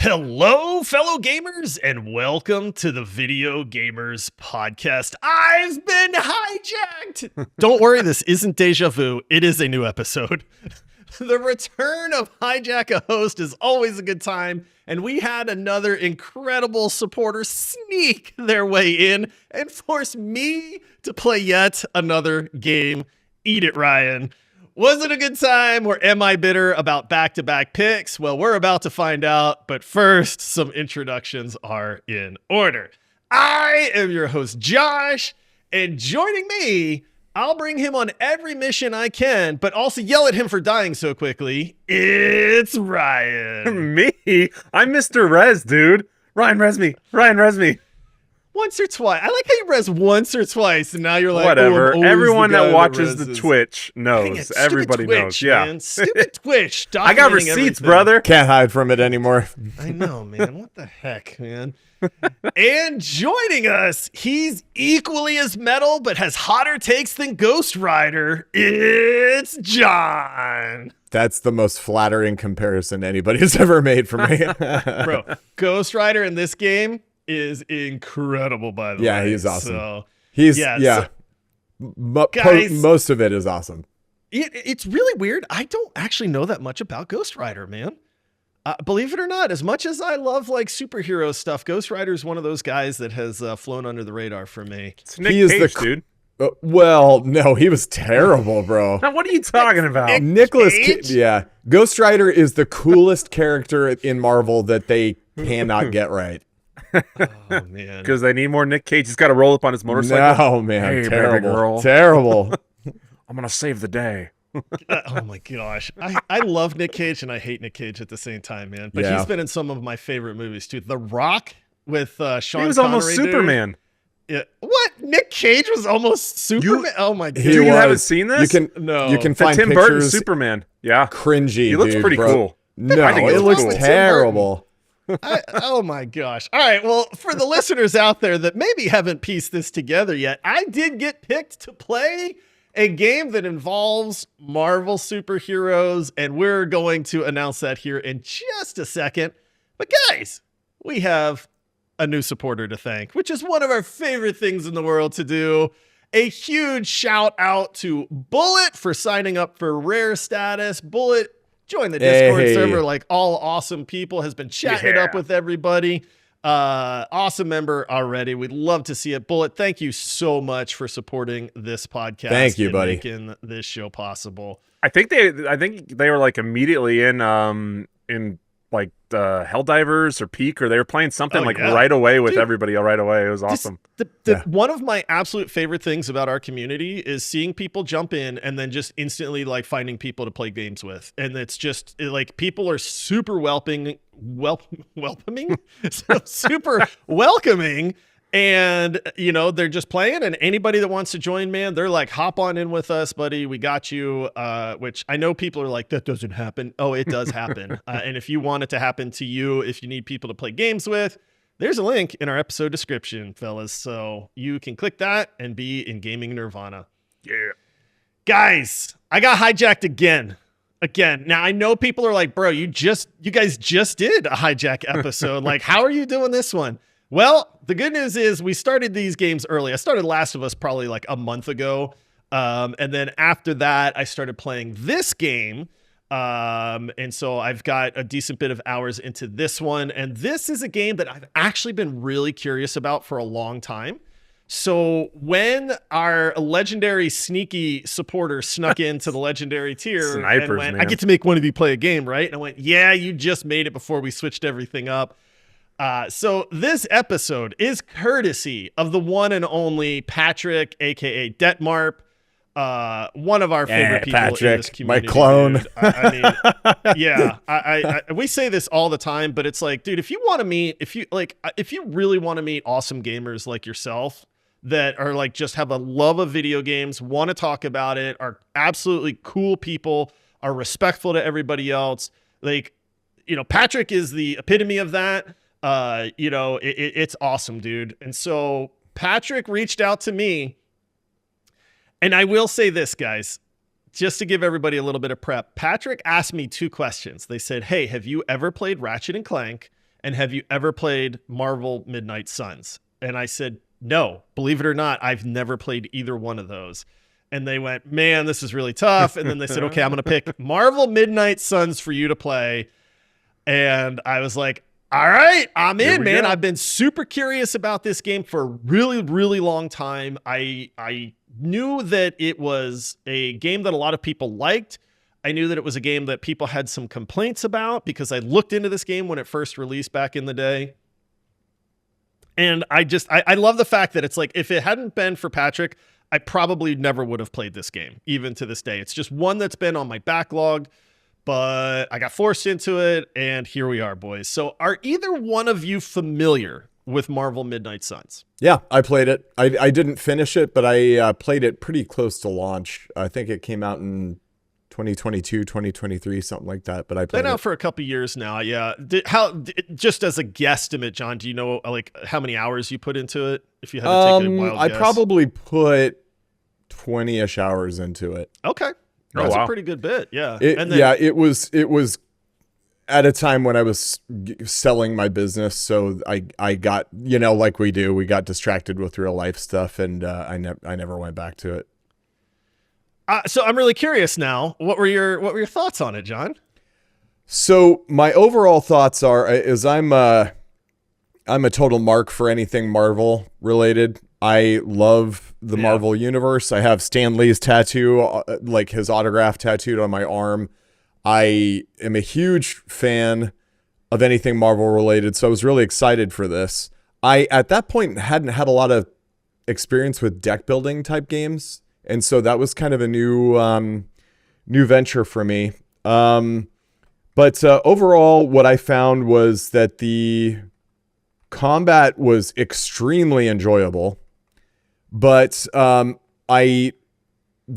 Hello, fellow gamers, and welcome to the Video Gamers Podcast. I've been hijacked! Don't worry, this isn't deja vu. It is a new episode. The return of Hijack, a host, is always a good time, and we had another incredible supporter sneak their way in and force me to play yet another game. Eat it, Ryan. Was it a good time, or am I bitter about back-to-back picks? Well, we're about to find out, but first, some introductions are in order. I am your host, Josh, and joining me, I'll bring him on every mission I can, but also yell at him for dying so quickly. It's Ryan. Me? I'm Mr. Res, dude. Ryan res me. Ryan res me. Once or twice. I like how you res once or twice, and now you're like, whatever. Oh, everyone that watches the Twitch knows. Everybody Twitch, knows. Yeah. Man. Stupid Twitch. I got receipts, everything. brother. Can't hide from it anymore. I know, man. What the heck, man? And joining us, he's equally as metal, but has hotter takes than Ghost Rider. It's John. That's the most flattering comparison anybody has ever made for me. Bro, Ghost Rider in this game is incredible, by the way. Yeah, he's awesome. So, He's, so, guys, most of it is awesome. It's really weird. I don't actually know that much about Ghost Rider, man. Believe it or not, as much as I love like superhero stuff, Ghost Rider is one of those guys that has flown under the radar for me. It's Nick Cage, dude. Well, no, he was terrible, bro. Now, what are you talking about? Nicholas Cage? Yeah. Ghost Rider is the coolest character in Marvel that they cannot get right. Oh, man. Because they need more Nick Cage. He's got to roll up on his motorcycle. No, man. Hey, terrible. baby girl. Terrible. I'm going to save the day. Oh my gosh. I love Nick Cage and I hate Nick Cage at the same time, man. But Yeah. he's been in some of my favorite movies too. The Rock with Sean He was Connery, almost dude. Superman. Yeah. What? Nick Cage was almost Superman? Oh my god. He Dude, you was. haven't seen this? You can That find Tim Burton pictures. Superman. Yeah. Cringy. He looks dude, pretty bro. cool. No, I think it he looks looks cool. terrible. Oh my gosh. All right. Well, for the listeners out there that maybe haven't pieced this together yet, I did get picked to play a game that involves Marvel superheroes, and we're going to announce that here in just a second. But guys, we have a new supporter to thank, which is one of our favorite things in the world to do. A huge shout out to Bullet for signing up for rare status. Bullet, join the Discord server like all awesome people, has been chatting it up with everybody. Awesome member already. We'd love to see it. Bullet, thank you so much for supporting this podcast. Thank you, and buddy. making this show possible. I think they were like immediately in like Helldivers or Peak, or they were playing something right away with everybody right away. It was awesome. One of my absolute favorite things about our community is seeing people jump in and then just instantly like finding people to play games with. And it's just like people are super welcoming, so super welcoming. And, you know, they're just playing, and anybody that wants to join, man, they're like, hop on in with us, buddy. We got you, which I know people are like, that doesn't happen. Oh, it does happen. And if you want it to happen to you, if you need people to play games with, there's a link in our episode description, fellas. So you can click that and be in gaming nirvana. Yeah. Guys, I got hijacked again. Now, I know people are like, bro, you guys just did a hijack episode. Like, how are you doing this one? Well, the good news is we started these games early. I started Last of Us probably like a month ago. And then after that, I started playing this game. And so I've got a decent bit of hours into this one. And this is a game that I've actually been really curious about for a long time. So when our legendary sneaky supporter snuck into the legendary tier Snipers, and went, man. I get to make one of you play a game, right? And I went, yeah, you just made it before we switched everything up. So this episode is courtesy of the one and only Patrick, aka Detmarp, one of our favorite people Patrick, in this community. my clone. Dude. I mean, yeah, I we say this all the time, but it's like, dude, if you really want to meet awesome gamers like yourself that are like just have a love of video games, want to talk about it, are absolutely cool people, are respectful to everybody else, like, you know, Patrick is the epitome of that. You know, it's awesome, dude. And so Patrick reached out to me, and I will say this, guys, just to give everybody a little bit of prep. Patrick asked me two questions. They said, hey, have you ever played Ratchet and Clank? and have you ever played Marvel Midnight Suns? And I said, no, believe it or not, I've never played either one of those. And they went, man, this is really tough. And then they said, okay, I'm going to pick Marvel Midnight Suns for you to play. And I was like, all right, I'm in, man. Go. I've been super curious about this game for a really, really long time. I knew that it was a game that a lot of people liked. I knew that it was a game that people had some complaints about because I looked into this game when it first released back in the day. And I love the fact that it's like, if it hadn't been for Patrick, I probably never would have played this game, even to this day. It's just one that's been on my backlog, but I got forced into it, and here we are, boys. So are either one of you familiar with Marvel Midnight Suns? Yeah, I played it. I didn't finish it, but I played it pretty close to launch. I think it came out in 2022, 2023, something like that. But I played been out for a couple years now. Yeah. Just as a guesstimate, John, do you know like how many hours you put into it? If you had to take a wild guess. I probably put 20-ish hours into it. Okay. That's a pretty good bit. Yeah. It was at a time when I was selling my business. So I got, like we do, we got distracted with real life stuff, and I never went back to it. So I'm really curious now. What were your thoughts on it, John? So my overall thoughts is I'm a total mark for anything Marvel related. I love the Marvel universe. I have Stan Lee's tattoo, like his autograph tattooed on my arm. I am a huge fan of anything Marvel related, so I was really excited for this. I, at that point, hadn't had a lot of experience with deck building type games, and so that was kind of a new venture for me. But overall, what I found was that the combat was extremely enjoyable, but I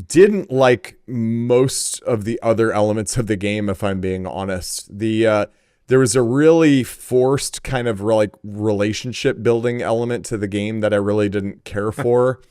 didn't like most of the other elements of the game, if I'm being honest. There was a really forced kind of like relationship building element to the game that I really didn't care for.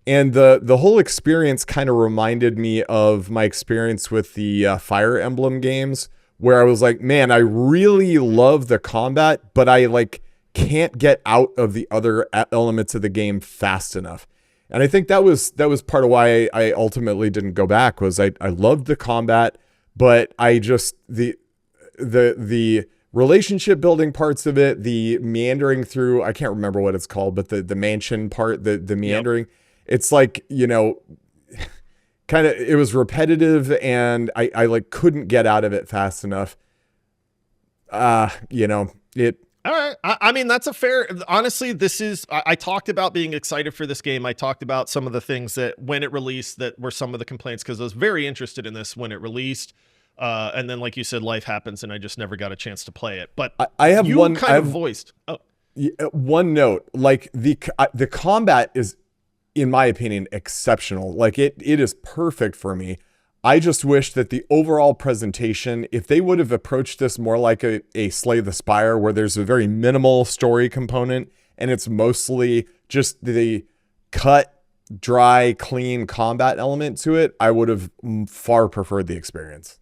And the whole experience kind of reminded me of my experience with the Fire Emblem games, where I was like, man, I really love the combat, but I like can't get out of the other elements of the game fast enough. And I think that was part of why I ultimately didn't go back. Was I loved the combat, but I just the relationship building parts of it, the meandering through, I can't remember what it's called, but the mansion part, the meandering, it's like, kind of, it was repetitive, and I like couldn't get out of it fast enough. It. All right. I mean, that's a fair, honestly, I talked about being excited for this game. I talked about some of the things that when it released that were some of the complaints, because I was very interested in this when it released. And then, like you said, life happens, and I just never got a chance to play it. But I have you one kind of voiced. Oh, one note, like the combat is, in my opinion, exceptional. Like it is perfect for me. I just wish that the overall presentation, if they would have approached this more like a Slay the Spire, where there's a very minimal story component and it's mostly just the cut, dry, clean combat element to it, I would have far preferred the experience.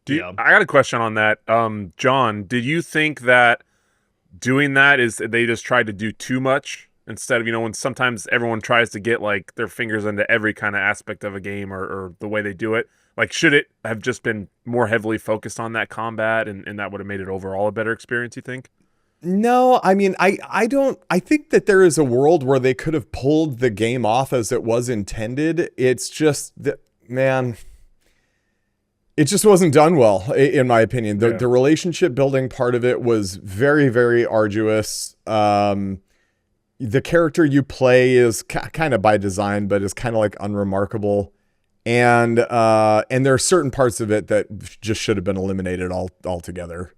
I got a question on that. John, did you think that doing that is they just tried to do too much? Instead of, when sometimes everyone tries to get like their fingers into every kind of aspect of a game or the way they do it, like should it have just been more heavily focused on that combat and that would have made it overall a better experience, you think? No, I mean, I think that there is a world where they could have pulled the game off as it was intended. It's just that, man, it just wasn't done well, in my opinion. The relationship building part of it was very, very arduous. The character you play is kind of by design, but is kind of like unremarkable. And there are certain parts of it that just should have been eliminated altogether.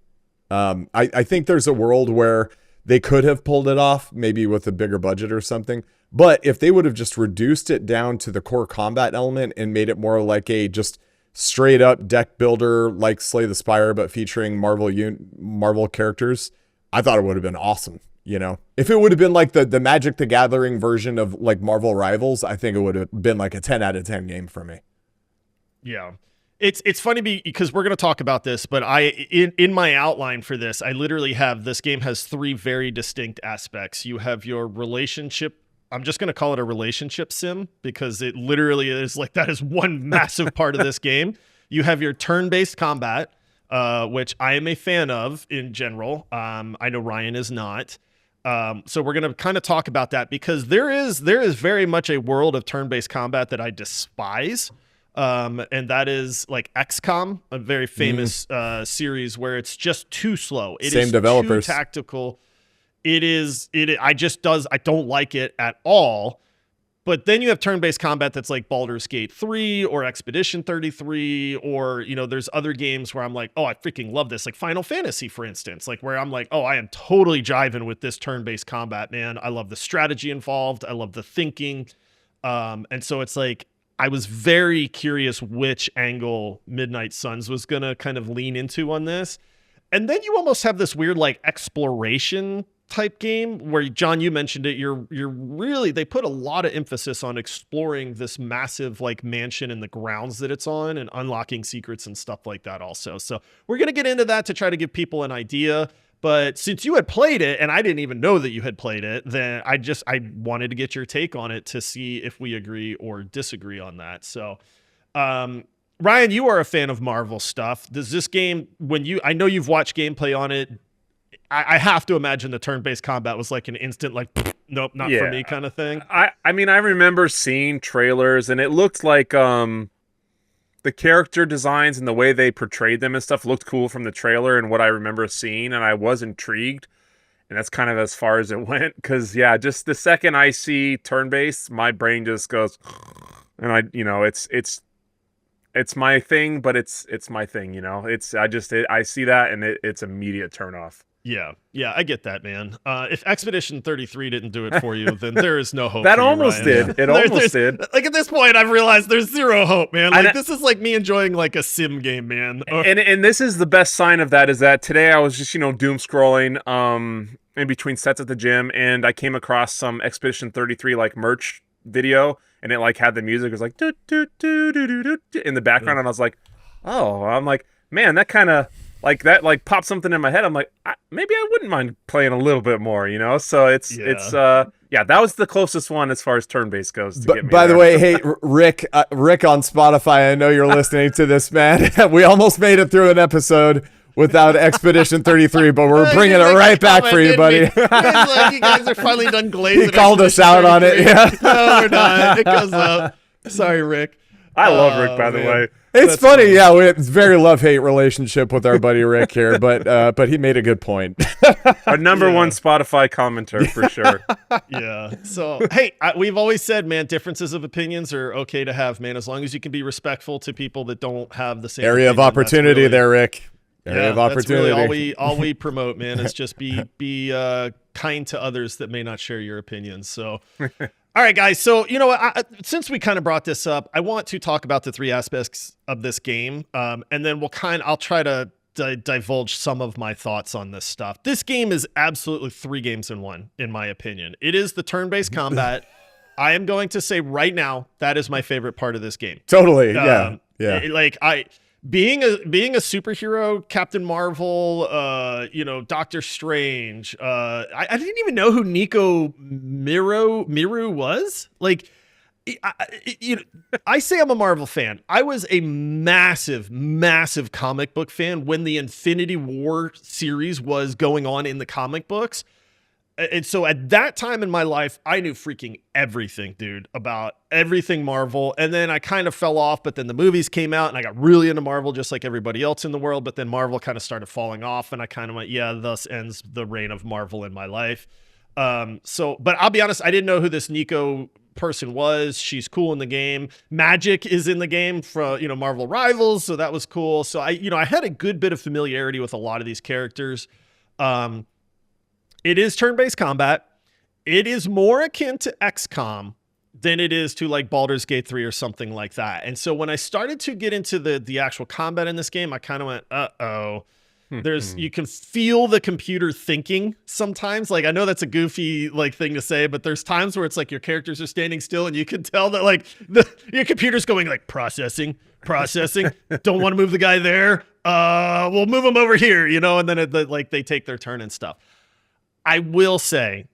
I think there's a world where they could have pulled it off, maybe with a bigger budget or something. But if they would have just reduced it down to the core combat element and made it more like a just straight up deck builder, like Slay the Spire, but featuring Marvel characters, I thought it would have been awesome. If it would have been like the Magic the Gathering version of like Marvel Rivals, I think it would have been like a 10 out of 10 game for me. Yeah. It's funny because we're going to talk about this, but in my outline for this, I literally have this game has 3 very distinct aspects. You have your relationship. I'm just going to call it a relationship sim because it literally is like that is one massive part of this game. You have your turn-based combat, which I am a fan of in general. I know Ryan is not. So we're going to kind of talk about that because there is very much a world of turn-based combat that I despise. And that is like XCOM, a very famous series where it's just too slow. It Same is developers. too tactical. I don't like it at all. But then you have turn-based combat that's like Baldur's Gate 3 or Expedition 33, or, there's other games where I'm like, oh, I freaking love this. Like Final Fantasy, for instance, like where I'm like, oh, I am totally jiving with this turn-based combat, man. I love the strategy involved. I love the thinking. And so it's like, I was very curious which angle Midnight Suns was going to kind of lean into on this. And then you almost have this weird like exploration type game where, John, you mentioned it. You're really, they put a lot of emphasis on exploring this massive like mansion and the grounds that it's on and unlocking secrets and stuff like that also. So we're going to get into that to try to give people an idea. But since you had played it and I didn't even know that you had played it, then I wanted to get your take on it to see if we agree or disagree on that. So, Ryan, you are a fan of Marvel stuff. Does this game, I know you've watched gameplay on it. I have to imagine the turn-based combat was like an instant, like, nope, not for me kind of thing. I mean, I remember seeing trailers and it looked like, the character designs and the way they portrayed them and stuff looked cool from the trailer and what I remember seeing, and I was intrigued, and that's kind of as far as it went. Because just the second I see turn-based, my brain just goes, and it's my thing, but it's my thing, I see that and it's immediate turn off. Yeah, I get that, man. If Expedition 33 didn't do it for you, then there is no hope. That for you, almost Ryan. did. It almost did. Like at this point, I've realized there's zero hope, man. Like this is like me enjoying like a sim game, man. And this is the best sign of that is that today I was just doom scrolling in between sets at the gym, and I came across some Expedition 33 like merch video, and it like had the music. It was like do do do do do do in the background, and I was like, oh, I'm like, man, that kind of. Like that, like popped something in my head. I'm like, maybe I wouldn't mind playing a little bit more, So that was the closest one as far as turn-based goes. By the way, hey, Rick on Spotify, I know you're listening to this, man. We almost made it through an episode without Expedition 33, but we're bringing it right back for you, buddy. It's like you guys are finally done glazing. He called us out on it. Yeah. No, we're not. It goes up. Sorry, Rick. I love Rick, by the way. It's funny, yeah. It's very love-hate relationship with our buddy Rick here, but he made a good point. Our number one Spotify commenter for sure. Yeah. So, hey, we've always said, man, differences of opinions are okay to have, man, as long as you can be respectful to people that don't have the same area of opportunity there, Rick. Area of opportunity. That's really all we promote, man, is just be kind to others that may not share your opinions. So. All right, guys. So, since we kind of brought this up, I want to talk about the 3 aspects of this game. And then I'll try to divulge some of my thoughts on this stuff. This game is absolutely 3 games in one, in my opinion. It is the turn-based combat. I am going to say right now, that is my favorite part of this game. Totally. Yeah. Being a superhero, Captain Marvel, Doctor Strange. I didn't even know who Nico Miru was. Like, I say I'm a Marvel fan. I was a massive, massive comic book fan when the Infinity War series was going on in the comic books. And so at that time in my life, I knew freaking everything, dude, about everything Marvel. And then I kind of fell off, but then the movies came out and I got really into Marvel just like everybody else in the world. But then Marvel kind of started falling off and I kind of went, yeah, thus ends the reign of Marvel in my life. But I'll be honest, I didn't know who this Nico person was. She's cool in the game. Magic is in the game from, Marvel Rivals. So that was cool. So I had a good bit of familiarity with a lot of these characters. It is turn-based combat. It is more akin to XCOM than it is to like Baldur's Gate 3 or something like that. And so when I started to get into the actual combat in this game, I kind of went, uh-oh. You can feel the computer thinking sometimes. Like, I know that's a goofy like thing to say, but there's times where it's like your characters are standing still and you can tell that like your computer's going like processing. Don't want to move the guy there. We'll move him over here, you know, and then like they take their turn and stuff. I will say,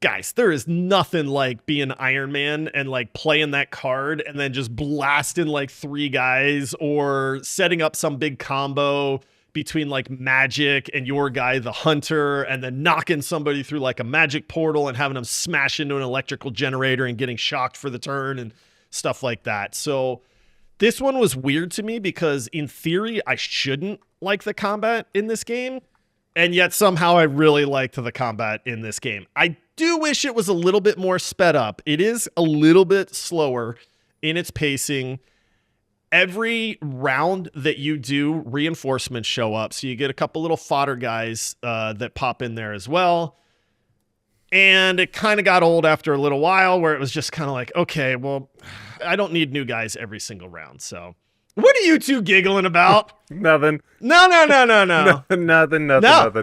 guys, there is nothing like being Iron Man and like playing that card and then just blasting like 3 guys or setting up some big combo between like Magic and your guy, the Hunter, and then knocking somebody through like a magic portal and having them smash into an electrical generator and getting shocked for the turn and stuff like that. So this one was weird to me because in theory, I shouldn't like the combat in this game. And yet somehow I really liked the combat in this game. I do wish it was a little bit more sped up. It is a little bit slower in its pacing. Every round that you do, reinforcements show up. So you get a couple little fodder guys that pop in there as well. And it kind of got old after a little while where it was just kind of like, okay, well, I don't need new guys every single round. So what are you two giggling about? Nothing. No. Nothing.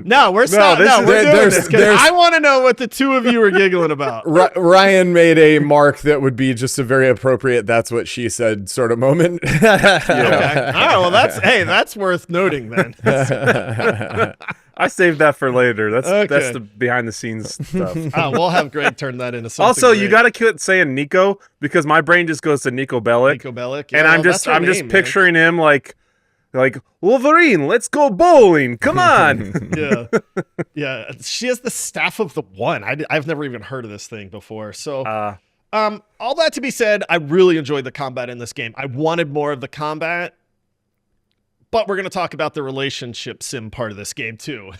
No, we're stopping. No, we're doing this because I want to know what the two of you are giggling about. Ryan made a mark that would be just a very appropriate "that's what she said" sort of moment. Yeah. Okay. All right, well, that's worth noting then. I saved that for later. That's the behind the scenes stuff. We'll have Greg turn that into something. Also, great. you got to quit saying Nico because my brain just goes to Nico Bellic. Yeah, and I'm just picturing him like Wolverine. Let's go bowling. Come on. Yeah. She has the Staff of the One. I've never even heard of this thing before. So, all that to be said, I really enjoyed the combat in this game. I wanted more of the combat. But we're going to talk about the relationship sim part of this game, too.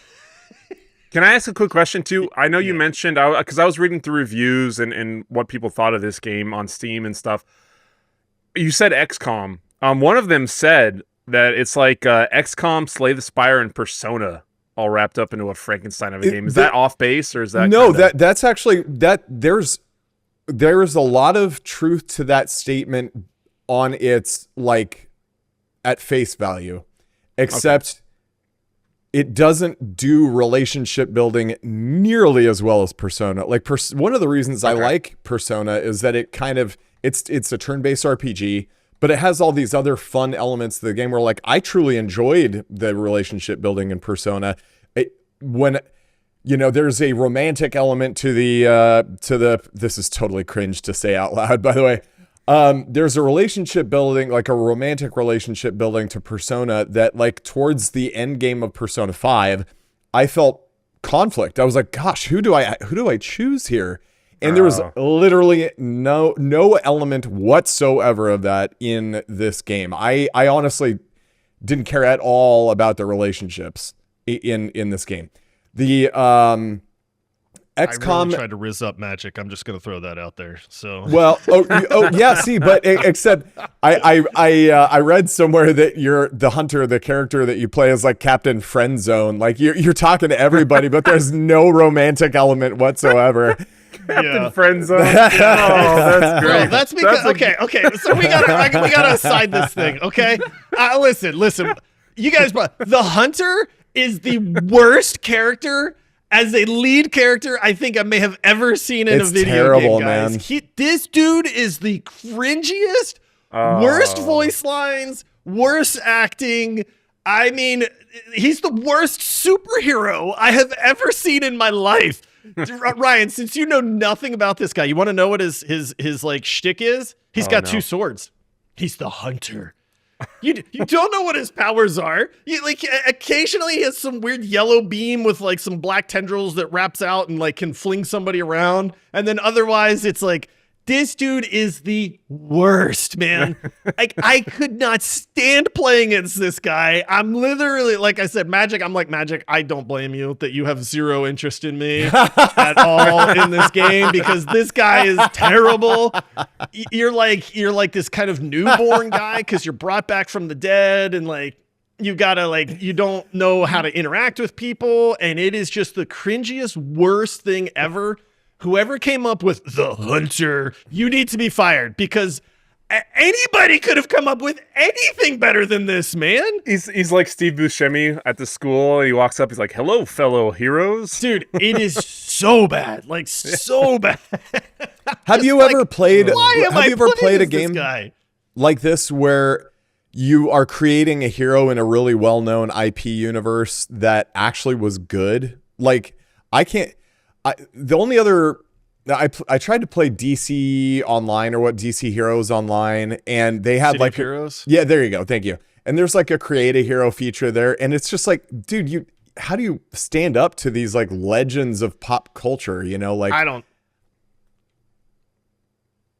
Can I ask a quick question, too? I know you mentioned, because I was reading through reviews and what people thought of this game on Steam and stuff. You said XCOM. One of them said that it's like XCOM, Slay the Spire, and Persona all wrapped up into a Frankenstein of a game. Is that off base, or is that... No, that's actually... There's a lot of truth to that statement on its, like... at face value, except it doesn't do relationship building nearly as well as Persona. Like one of the reasons I like Persona is that it kind of it's a turn-based RPG, but it has all these other fun elements to the game where like I truly enjoyed the relationship building in Persona. When you know there's a romantic element to the this is totally cringe to say out loud, by the way. There's a relationship building, like a romantic relationship building to Persona that like towards the end game of Persona 5, I felt conflict. I was like, gosh, who do I choose here? And there was literally no element whatsoever of that in this game. I honestly didn't care at all about the relationships in this game. The XCOM I really tried to rizz up Magic. I'm just going to throw that out there. So well, yeah. See, but except I read somewhere that you're the Hunter, the character that you play is like Captain Friendzone. Like you're talking to everybody, but there's no romantic element whatsoever. Captain Friendzone. Oh, that's great. No, that's because okay. So we gotta aside this thing. Okay, listen. You guys, the Hunter is the worst character. As a lead character, I think I may have ever seen in a video game, guys. Man. This dude is the cringiest, worst voice lines, worst acting. I mean, he's the worst superhero I have ever seen in my life. Ryan, since you know nothing about this guy, you want to know what his like shtick is? He's got 2 swords. He's the Hunter. You don't know what his powers are. Occasionally he has some weird yellow beam with like some black tendrils that wraps out and like can fling somebody around. And then otherwise it's like, this dude is the worst, man. Like I could not stand playing against this guy. I'm literally, like I said, Magic. I'm like, Magic, I don't blame you that you have 0 interest in me at all in this game because this guy is terrible. You're like this kind of newborn guy because you're brought back from the dead and like you gotta like, you don't know how to interact with people. And it is just the cringiest, worst thing ever. Whoever came up with the Hunter, you need to be fired because Anybody could have come up with anything better than this, man. He's like Steve Buscemi at the school. And he walks up. He's like, "Hello, fellow heroes." Dude, it is so bad. Like, so bad. Have you ever played a game guy like this where you are creating a hero in a really well-known IP universe that actually was good? Like, the only other... I tried to play DC Online or what DC Heroes Online, and they had City of Heroes. Yeah, there you go. Thank you. And there's like a create a hero feature there, and it's just like, dude, how do you stand up to these like legends of pop culture? You know, like I don't.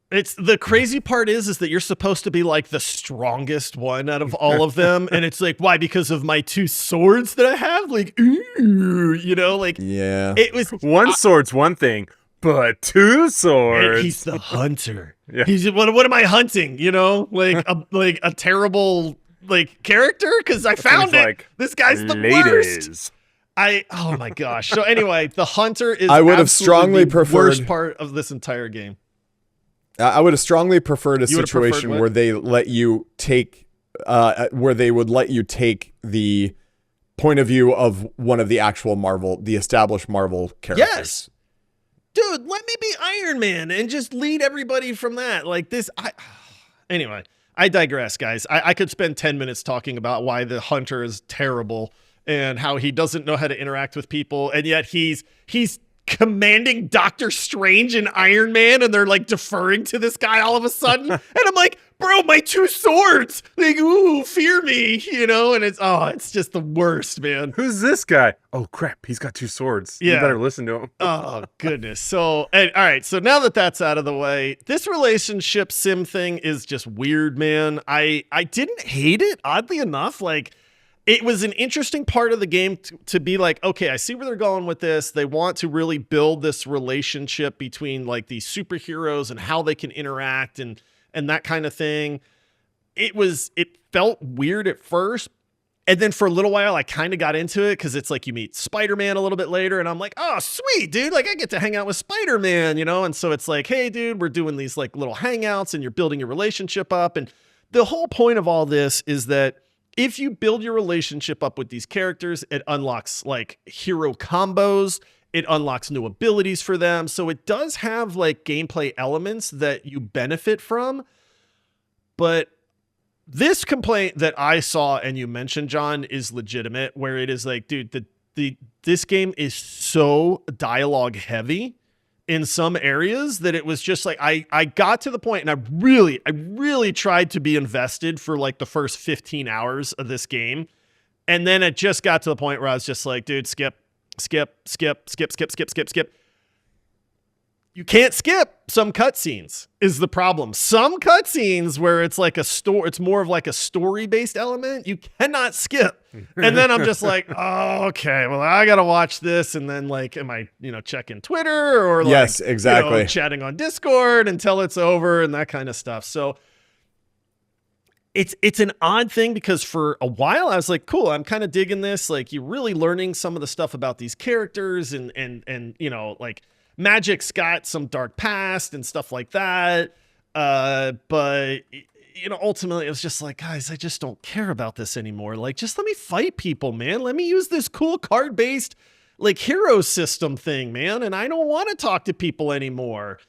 It's the crazy part is that you're supposed to be like the strongest one out of all of them, and it's like, why? Because of my 2 swords that I have. Like, ooh, you know, like yeah, it was one sword's one thing. But 2 swords. And he's the hunter. Yeah. He's what am I hunting? You know, like a terrible like character because I found it. Like, this guy's the worst. Oh my gosh. So anyway, the hunter is. I would have strongly preferred worst part of this entire game. I would have strongly preferred a situation where they let you take, where they would let you take the point of view of one of the actual the established Marvel characters. Yes. Dude, let me be Iron Man and just lead everybody from that. Like this. Anyway, I digress, guys. I could spend 10 minutes talking about why the hunter is terrible and how he doesn't know how to interact with people. And yet he's commanding Doctor Strange and Iron Man, and they're like deferring to this guy all of a sudden. And I'm like, bro, my 2 swords. Like, ooh, fear me, you know? And it's just the worst, man. Who's this guy? Oh, crap. He's got 2 swords. Yeah. You better listen to him. Oh, goodness. So, all right. So now that that's out of the way, this relationship sim thing is just weird, man. I didn't hate it, oddly enough. Like, it was an interesting part of the game to be like, okay, I see where they're going with this. They want to really build this relationship between like these superheroes and how they can interact and that kind of thing. It felt weird at first. And then for a little while, I kind of got into it because it's like you meet Spider-Man a little bit later. And I'm like, oh, sweet, dude. Like I get to hang out with Spider-Man, you know? And so it's like, hey, dude, we're doing these like little hangouts and you're building your relationship up. And the whole point of all this is that if you build your relationship up with these characters, it unlocks like hero combos. It unlocks new abilities for them. So it does have like gameplay elements that you benefit from. But this complaint that I saw and you mentioned, John, is legitimate, where it is like, dude, this game is so dialogue heavy in some areas that it was just like, I got to the point and I really tried to be invested for like the first 15 hours of this game. And then it just got to the point where I was just like, dude, skip. You can't skip some cutscenes is the problem. Some cutscenes where it's like it's more of like a story-based element, you cannot skip. And then I'm just like, oh, okay, well, I got to watch this. And then like, am I, checking Twitter or like, yes, exactly. Chatting on Discord until it's over and that kind of stuff. So it's an odd thing because for a while I was like, cool, I'm kind of digging this. Like you're really learning some of the stuff about these characters and like Magic's got some dark past and stuff like that. But ultimately it was just like, guys, I just don't care about this anymore. Like, just let me fight people, man. Let me use this cool card-based like hero system thing, man. And I don't want to talk to people anymore.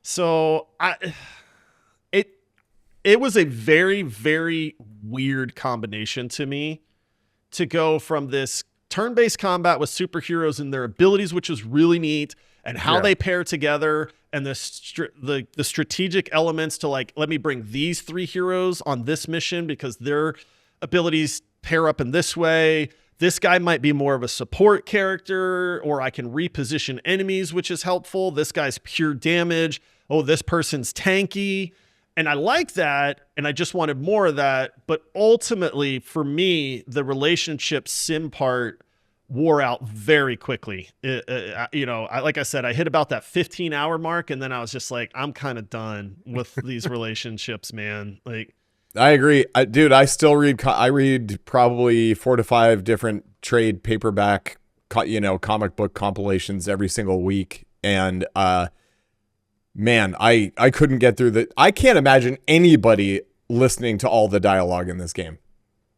So it was a very, very weird combination to me to go from this turn-based combat with superheroes and their abilities, which was really neat, and how they pair together, and the strategic elements to like, let me bring these 3 heroes on this mission because their abilities pair up in this way. This guy might be more of a support character, or I can reposition enemies, which is helpful. This guy's pure damage. Oh, this person's tanky. And I like that, and I just wanted more of that. But ultimately, for me, the relationship sim part wore out very quickly. Like I said, I hit about that 15-hour mark, and then I was just like, I'm kind of done with these relationships, man. Like, I agree, dude. I still read. I read probably 4 to 5 different trade paperback, comic book compilations every single week, and man, I couldn't get through the. I can't imagine anybody listening to all the dialogue in this game.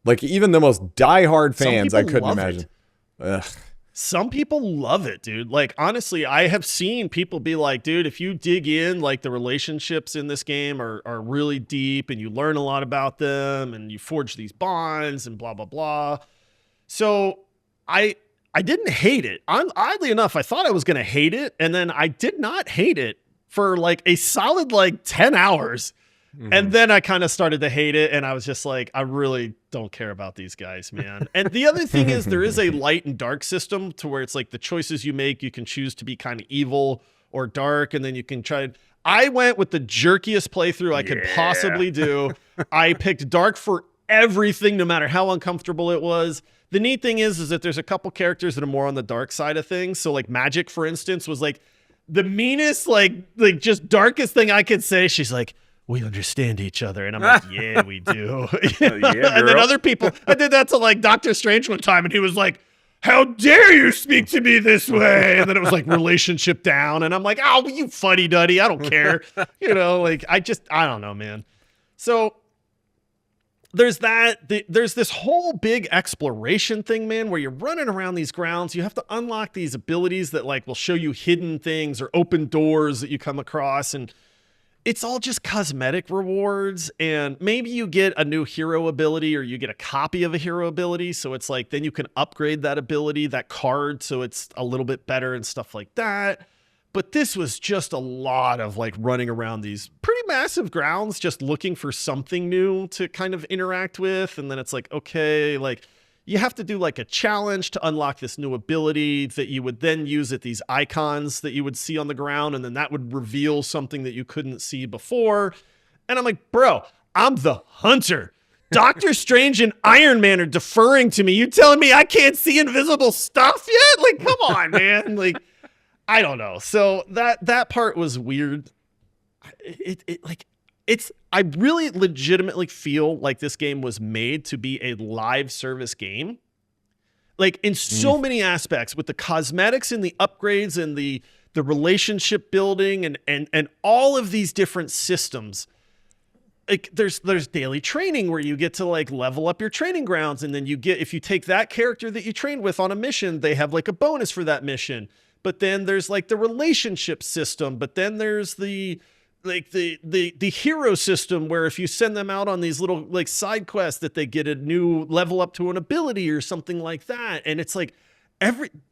Like even the most diehard fans, I couldn't imagine. Ugh. Some people love it, dude. Like, honestly, I have seen people be like, dude, if you dig in, like the relationships in this game are really deep and you learn a lot about them and you forge these bonds and blah, blah, blah. So I didn't hate it. Oddly enough, I thought I was going to hate it. And then I did not hate it for like a solid, like 10 hours. And then I kind of started to hate it, and I was just like, I really don't care about these guys, man. And the other thing is there is a light and dark system to where it's like the choices you make, you can choose to be kind of evil or dark, and then you can try. I went with the jerkiest playthrough I could possibly do. I picked dark for everything, no matter how uncomfortable it was. The neat thing is that there's a couple characters that are more on the dark side of things. So like Magic, for instance, was like the meanest, like just darkest thing I could say. She's like, we understand each other. And I'm like, yeah, we do. And then other people, I did that to like Doctor Strange one time, and he was like, how dare you speak to me this way? And then it was like relationship down. And I'm like, oh, you fuddy duddy. I don't care. Like I don't know, man. So there's that. There's this whole big exploration thing, man, where you're running around these grounds. You have to unlock these abilities that like will show you hidden things or open doors that you come across. And it's all just cosmetic rewards, and maybe you get a new hero ability or you get a copy of a hero ability. So it's like, then you can upgrade that ability, that card, so it's a little bit better and stuff like that. But this was just a lot of like running around these pretty massive grounds, just looking for something new to kind of interact with. And then it's like, okay, like you have to do like a challenge to unlock this new ability that you would then use at these icons that you would see on the ground. And then that would reveal something that you couldn't see before. And I'm like, bro, I'm the hunter. Doctor Strange and Iron Man are deferring to me. You telling me I can't see invisible stuff yet? Like, come on, man. Like, I don't know. So that part was weird. I really legitimately feel like this game was made to be a live service game. Like in so many aspects, with the cosmetics and the upgrades and the relationship building and all of these different systems. Like there's daily training where you get to like level up your training grounds, and then you get, if you take that character that you trained with on a mission, they have like a bonus for that mission. But then there's like the relationship system, but then there's the hero system where if you send them out on these little like side quests that they get a new level up to an ability or something like that. And it's like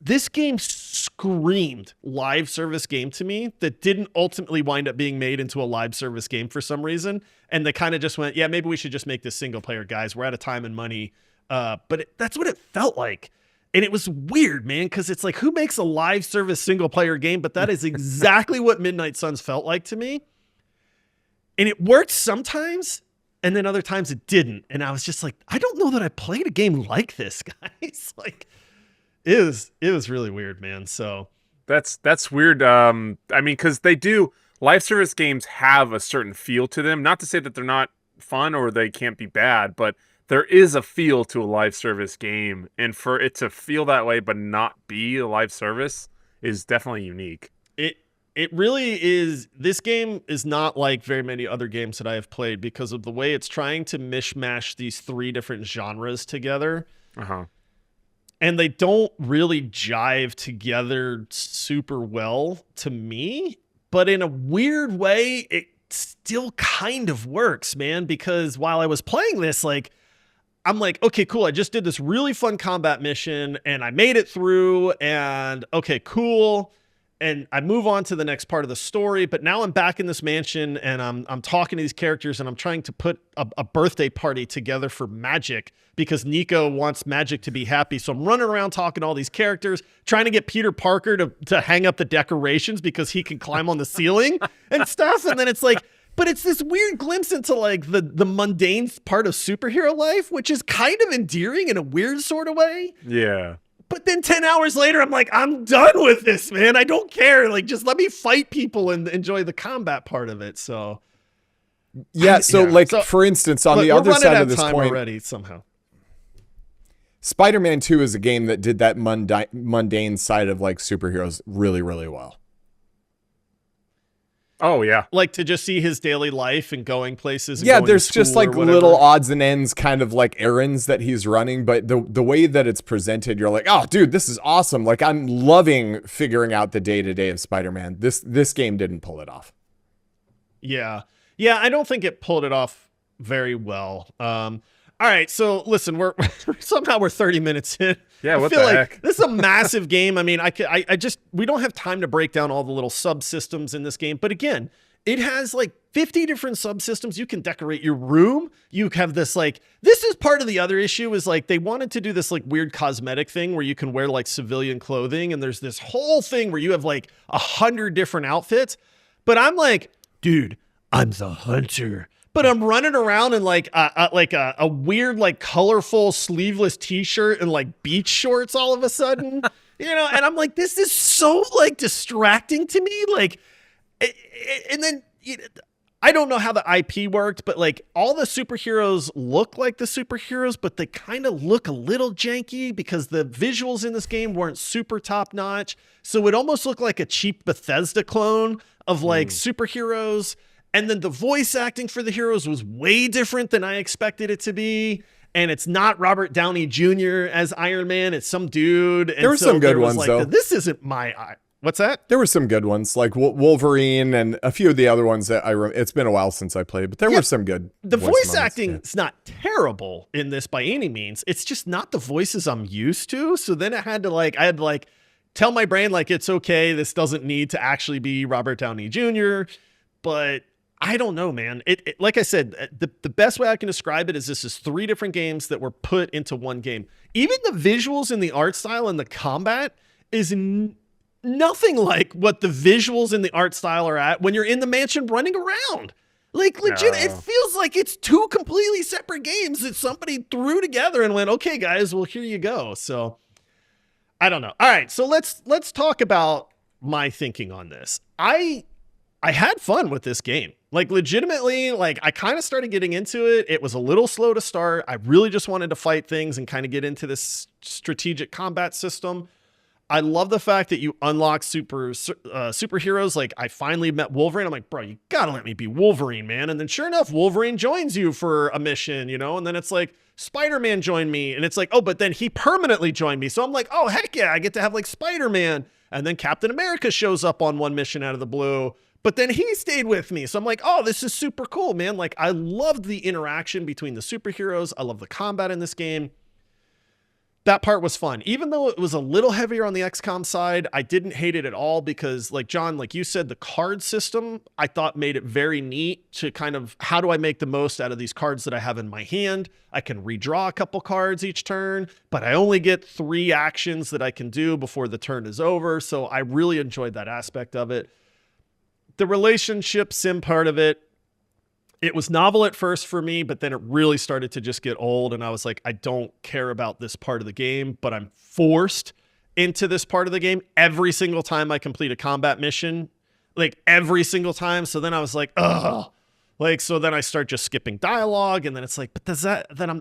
this game screamed live service game to me that didn't ultimately wind up being made into a live service game for some reason. And they kind of just went, yeah, maybe we should just make this single player, guys. We're out of time and money. But that's what it felt like. And it was weird, man, because it's like, who makes a live service single player game? But that is exactly what Midnight Suns felt like to me. And it worked sometimes, and then other times it didn't. And I was just like, I don't know that I played a game like this, guys. Like, it was really weird, man. So that's weird. I mean, because live service games have a certain feel to them. Not to say that they're not fun or they can't be bad, but there is a feel to a live service game. And for it to feel that way but not be a live service is definitely unique. It really is. This game is not like very many other games that I have played because of the way it's trying to mishmash these three different genres together. Uh-huh. And they don't really jive together super well to me, but in a weird way, it still kind of works, man, because while I was playing this, like, I'm like, okay, cool. I just did this really fun combat mission and I made it through, and okay, cool. And I move on to the next part of the story, but now I'm back in this mansion and I'm talking to these characters and I'm trying to put a birthday party together for Magic because Nico wants Magic to be happy. So I'm running around talking to all these characters, trying to get Peter Parker to hang up the decorations because he can climb on the ceiling and stuff. And then it's like, but it's this weird glimpse into like the mundane part of superhero life, which is kind of endearing in a weird sort of way. Yeah. But then 10 hours later, I'm like, I'm done with this, man. I don't care. Like, just let me fight people and enjoy the combat part of it. So, for instance, on the other side of this coin, already somehow, Spider-Man 2 is a game that did that mundane side of like superheroes really, really well. Oh yeah. Like to just see his daily life and going places. And Yeah, going there's to just school like or whatever. little odds and ends kind of like errands that he's running, but the way that it's presented, you're like, oh dude, this is awesome. Like I'm loving figuring out the day-to-day of Spider-Man. This game didn't pull it off. Yeah. Yeah, I don't think it pulled it off very well. All right, so listen, we're 30 minutes in. Yeah, what I feel the like heck? this is a massive game. I mean, we don't have time to break down all the little subsystems in this game. But again, it has like 50 different subsystems. You can decorate your room. You have this this is part of the other issue is like they wanted to do this like weird cosmetic thing where you can wear like civilian clothing. And there's this whole thing where you have like 100 different outfits. But I'm like, dude, I'm the hunter. But I'm running around in like a weird, like colorful sleeveless t-shirt and like beach shorts all of a sudden, and I'm like, this is so like distracting to me. Like, and then I don't know how the IP worked, but like all the superheroes look like the superheroes, but they kind of look a little janky because the visuals in this game weren't super top notch. So it almost looked like a cheap Bethesda clone of like superheroes. And then the voice acting for the heroes was way different than I expected it to be. And it's not Robert Downey Jr. as Iron Man. It's some dude. And There were some good ones, like, though. This isn't my... What's that? There were some good ones, like Wolverine and a few of the other ones that it's been a while sinse I played, but there were some good. The voice moments, acting is not terrible in this by any means. It's just not the voices I'm used to. So then I had to tell my brain like, it's okay. This doesn't need to actually be Robert Downey Jr., but I don't know, man. It like I said, the best way I can describe it is this is 3 different games that were put into one game. Even the visuals and the art style and the combat is nothing like what the visuals and the art style are at when you're in the mansion running around. Like legit, It feels like it's 2 completely separate games that somebody threw together and went, okay, guys, well, here you go. So I don't know. All right, so let's talk about my thinking on this. I had fun with this game. Like legitimately, like I kind of started getting into it. It was a little slow to start. I really just wanted to fight things and kind of get into this strategic combat system. I love the fact that you unlock superheroes. Like I finally met Wolverine. I'm like, bro, you gotta let me be Wolverine, man. And then sure enough, Wolverine joins you for a mission, and then it's like Spider-Man joined me. And it's like, oh, but then he permanently joined me. So I'm like, oh, heck yeah, I get to have like Spider-Man. And then Captain America shows up on one mission out of the blue. But then he stayed with me. So I'm like, oh, this is super cool, man. Like I loved the interaction between the superheroes. I love the combat in this game. That part was fun. Even though it was a little heavier on the XCOM side, I didn't hate it at all because like John, like you said, the card system, I thought made it very neat to kind of, how do I make the most out of these cards that I have in my hand? I can redraw a couple cards each turn, but I only get 3 actions that I can do before the turn is over. So I really enjoyed that aspect of it. The relationship sim part of it, it was novel at first for me, but then it really started to just get old. And I was like, I don't care about this part of the game, but I'm forced into this part of the game every single time I complete a combat mission, like every single time. So then I was like, ugh. Like, so then I start just skipping dialogue. And then it's like, but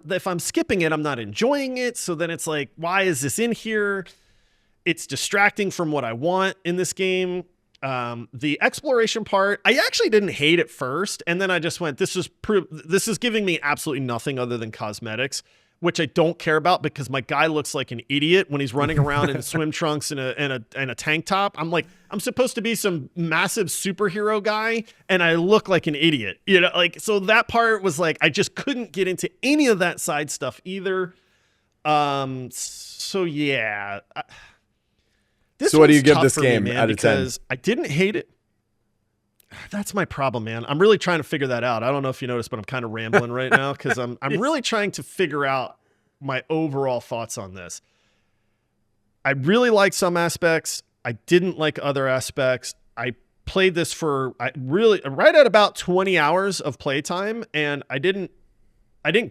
if I'm skipping it, I'm not enjoying it. So then it's like, why is this in here? It's distracting from what I want in this game. The exploration part, I actually didn't hate at first. And then I just went, this is giving me absolutely nothing other than cosmetics, which I don't care about because my guy looks like an idiot when he's running around in swim trunks and a tank top. I'm like, I'm supposed to be some massive superhero guy and I look like an idiot, so that part was like, I just couldn't get into any of that side stuff either. So yeah. So what do you give this game out of 10? Because I didn't hate it. That's my problem, man. I'm really trying to figure that out. I don't know if you noticed, but I'm kind of rambling right now because I'm really trying to figure out my overall thoughts on this. I really liked some aspects. I didn't like other aspects. I played this for right at about 20 hours of playtime, and I didn't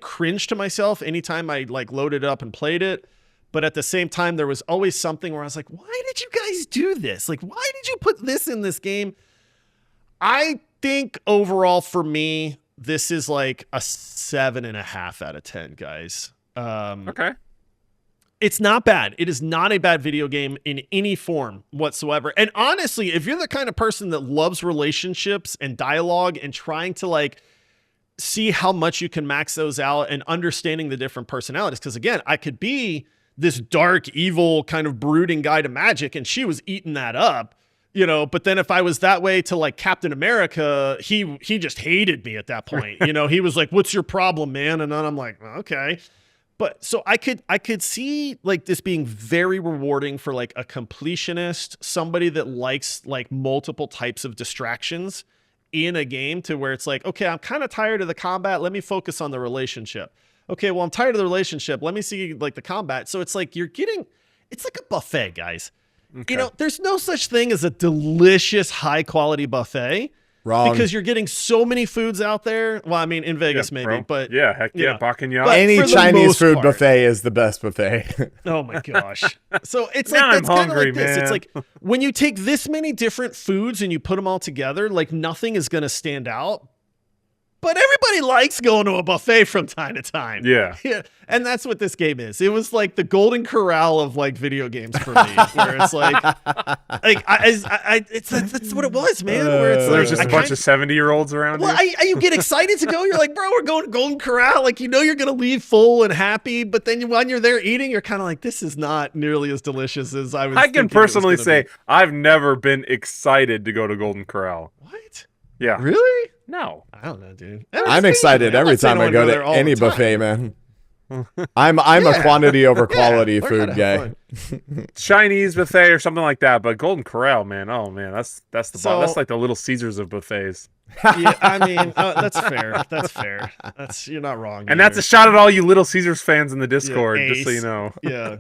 cringe to myself anytime I like loaded up and played it. But at the same time, there was always something where I was like, why did you guys do this? Like, why did you put this in this game? I think overall for me, this is like a 7.5 out of 10, guys. Okay. It's not bad. It is not a bad video game in any form whatsoever. And honestly, if you're the kind of person that loves relationships and dialogue and trying to like see how much you can max those out and understanding the different personalities, because again, I could be this dark, evil kind of brooding guy to Magic, and she was eating that up, you know. But then if I was that way to like Captain America, he just hated me at that point. You know, he was like, "What's your problem, man?" And then I'm like, "Okay." But so I could see like this being very rewarding for like a completionist, somebody that likes like multiple types of distractions in a game, to where it's like, okay, I'm kind of tired of the combat. Let me focus on the relationship. Okay, well, I'm tired of the relationship. Let me see like the combat. So it's like it's like a buffet, guys. Okay. You know, there's no such thing as a delicious, high quality buffet. Wrong. Because you're getting so many foods out there. Well, I mean, in Vegas maybe, bro. but yeah, heck yeah, Bacchanac. Any Chinese food buffet is the best buffet. Oh my gosh. So it's now like, that's kind of hungry, like this. man. It's like when you take this many different foods and you put them all together, like nothing is going to stand out. But everybody likes going to a buffet from time to time. Yeah. And that's what this game is. It was like the golden corral of like video games for me, where it's like that's what it was, man. Where it's There's like, just a bunch of 70-year-olds around well, you. you get excited to go. You're like, bro, we're going to Golden Corral. Like, you know, you're going to leave full and happy. But then when you're there eating, you're kind of like, this is not nearly as delicious as I was. I can personally say I've never been excited to go to Golden Corral. What? Yeah. Really? No. I don't know, dude. I'm excited every time I go to any buffet, man. I'm a quantity over quality food guy. Chinese buffet or something like that, but Golden Corral, man. Oh man, that's that's like the Little Caesars of buffets. Yeah, I mean, that's fair. That's fair. You're not wrong. And that's a shot at all you Little Caesars fans in the Discord, yeah, just so you know. Yeah.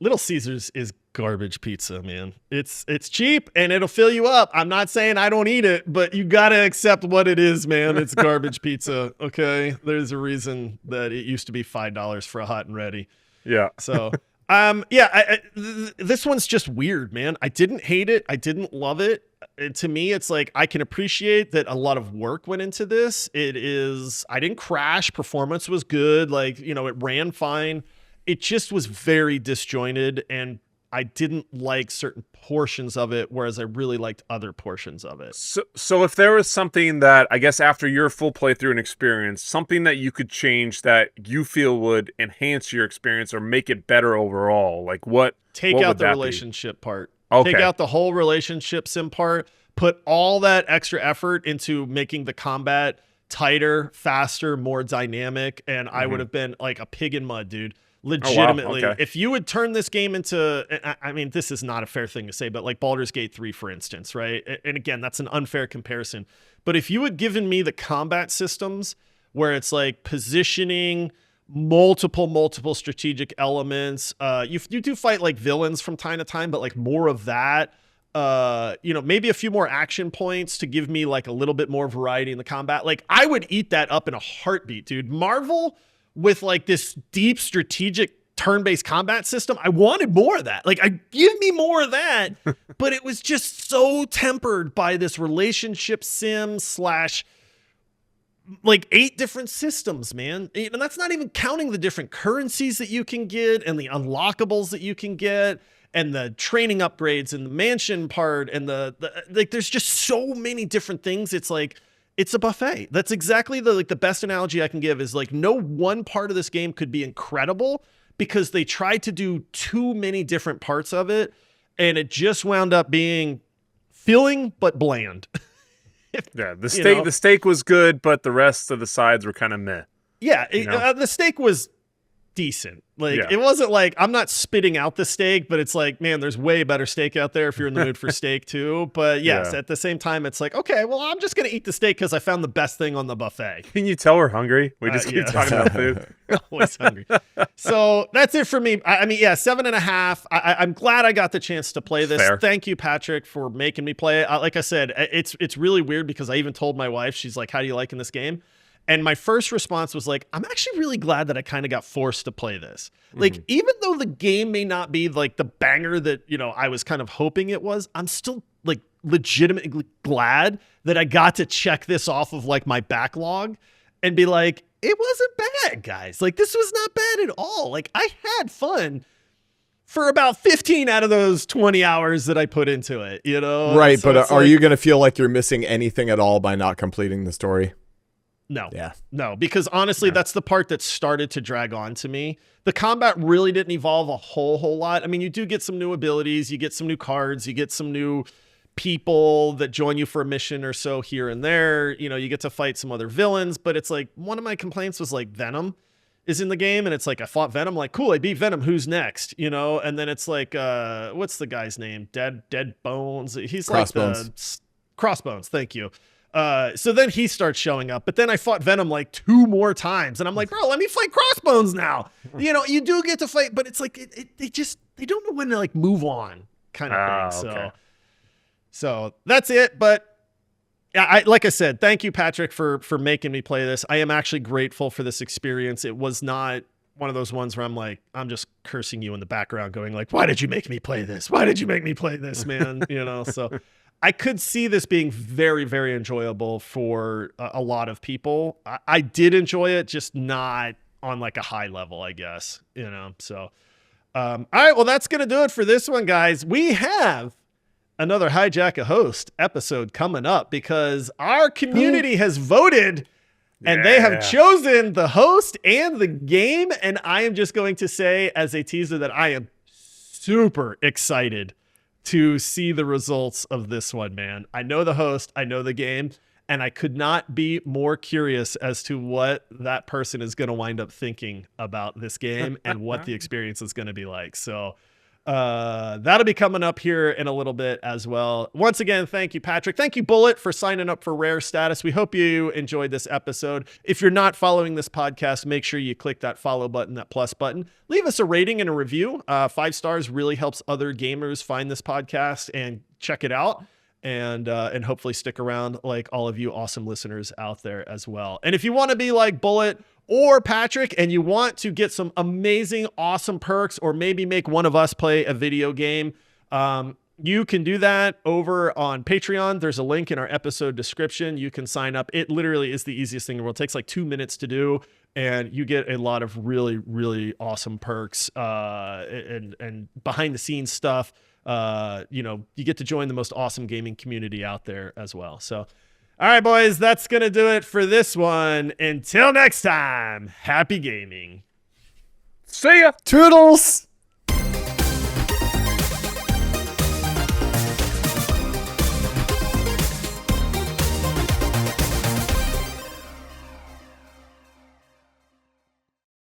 Little Caesars is garbage pizza, man. It's cheap and it'll fill you up. I'm not saying I don't eat it, but you got to accept what it is, man. It's garbage pizza, okay? There's a reason that it used to be $5 for a hot and ready. Yeah. So, this one's just weird, man. I didn't hate it. I didn't love it. And to me, it's like, I can appreciate that a lot of work went into this. I didn't crash. Performance was good. Like, you know, it ran fine. It just was very disjointed, and I didn't like certain portions of it, whereas I really liked other portions of it. So if there was something that, I guess after your full playthrough and experience, something that you could change that you feel would enhance your experience or make it better overall, like what? Take what out would the that relationship part. Okay. Take out the whole relationship sim part. Put all that extra effort into making the combat tighter, faster, more dynamic, and I would have been like a pig in mud, dude. Legitimately. Oh, wow. Okay. If you would turn this game into, I mean, this is not a fair thing to say, but like Baldur's Gate 3, for instance, right? And again, that's an unfair comparison. But if you had given me the combat systems where it's like positioning, multiple strategic elements, you do fight like villains from time to time, but like more of that, you know, maybe a few more action points to give me like a little bit more variety in the combat. Like I would eat that up in a heartbeat, dude. Marvel with like this deep strategic turn-based combat system, I wanted more of that. Like, give me more of that. But it was just so tempered by this relationship sim / like 8 different systems, man. And that's not even counting the different currencies that you can get and the unlockables that you can get and the training upgrades and the mansion part and the like, there's just so many different things. It's like, it's a buffet. That's exactly the best analogy I can give is like no one part of this game could be incredible because they tried to do too many different parts of it. And it just wound up being filling, but bland. Yeah. The steak was good, but the rest of the sides were kind of meh. Yeah. The steak was decent. Like, It wasn't like I'm not spitting out the steak, but it's like, man, there's way better steak out there if you're in the mood for steak too. But yes, at the same time, it's like, okay, well, I'm just going to eat the steak because I found the best thing on the buffet. Can you tell we're hungry? We just keep talking about food. Always hungry. So that's it for me. I mean, 7.5. I'm glad I got the chance to play this. Fair. Thank you, Patrick, for making me play it. Like I said, it's really weird because I even told my wife, she's like, how do you like in this game? And my first response was like, I'm actually really glad that I kind of got forced to play this. Like, even though the game may not be like the banger that, you know, I was kind of hoping it was, I'm still like legitimately glad that I got to check this off of like my backlog and be like, it wasn't bad, guys. Like, this was not bad at all. Like, I had fun for about 15 out of those 20 hours that I put into it, you know? Right, So but it's are like, you going to feel like you're missing anything at all by not completing the story? No. Yeah. No, because honestly, that's the part that started to drag on to me. The combat really didn't evolve a whole lot. I mean, you do get some new abilities, you get some new cards, you get some new people that join you for a mission or so here and there. You know, you get to fight some other villains, but it's like, one of my complaints was like Venom is in the game, and it's like, I fought Venom, like, cool, I beat Venom, who's next? You know, and then it's like, what's the guy's name? Dead Bones. He's Crossbones. like the Crossbones. Thank you. So then he starts showing up, but then I fought Venom like 2 more times, and I'm like, bro, let me fight Crossbones now. You know, you do get to fight, but it's like they don't know when to like move on, kind of thing. Okay. So that's it. But yeah, like I said, thank you, Patrick, for making me play this. I am actually grateful for this experience. It was not one of those ones where I'm like, I'm just cursing you in the background, going like, why did you make me play this? Why did you make me play this, man? You know, so. I could see this being very, very enjoyable for a lot of people. I did enjoy it, just not on like a high level, I guess, you know? So, all right, well, that's going to do it for this one, guys. We have another Hijack a Host episode coming up because our community has voted and they have chosen the host and the game. And I am just going to say as a teaser that I am super excited to see the results of this one, man. I know the host, I know the game, and I could not be more curious as to what that person is going to wind up thinking about this game and what the experience is going to be like. So that'll be coming up here in a little bit as well. Once again, thank you, Patrick. Thank you, Bullet, for signing up for Rare Status. We hope you enjoyed this episode. If you're not following this podcast, make sure you click that follow button, that plus button. Leave us a rating and a review. 5 stars really helps other gamers find this podcast and check it out. And hopefully stick around like all of you awesome listeners out there as well. And if you want to be like Bullet or Patrick and you want to get some amazing, awesome perks, or maybe make one of us play a video game, you can do that over on Patreon. There's a link in our episode description. You can sign up. It literally is the easiest thing in the world. It takes like 2 minutes to do, and you get a lot of really, really awesome perks and behind the scenes stuff. You know, you get to join the most awesome gaming community out there as well. So, all right, boys, that's going to do it for this one. Until next time, happy gaming. See ya. Toodles!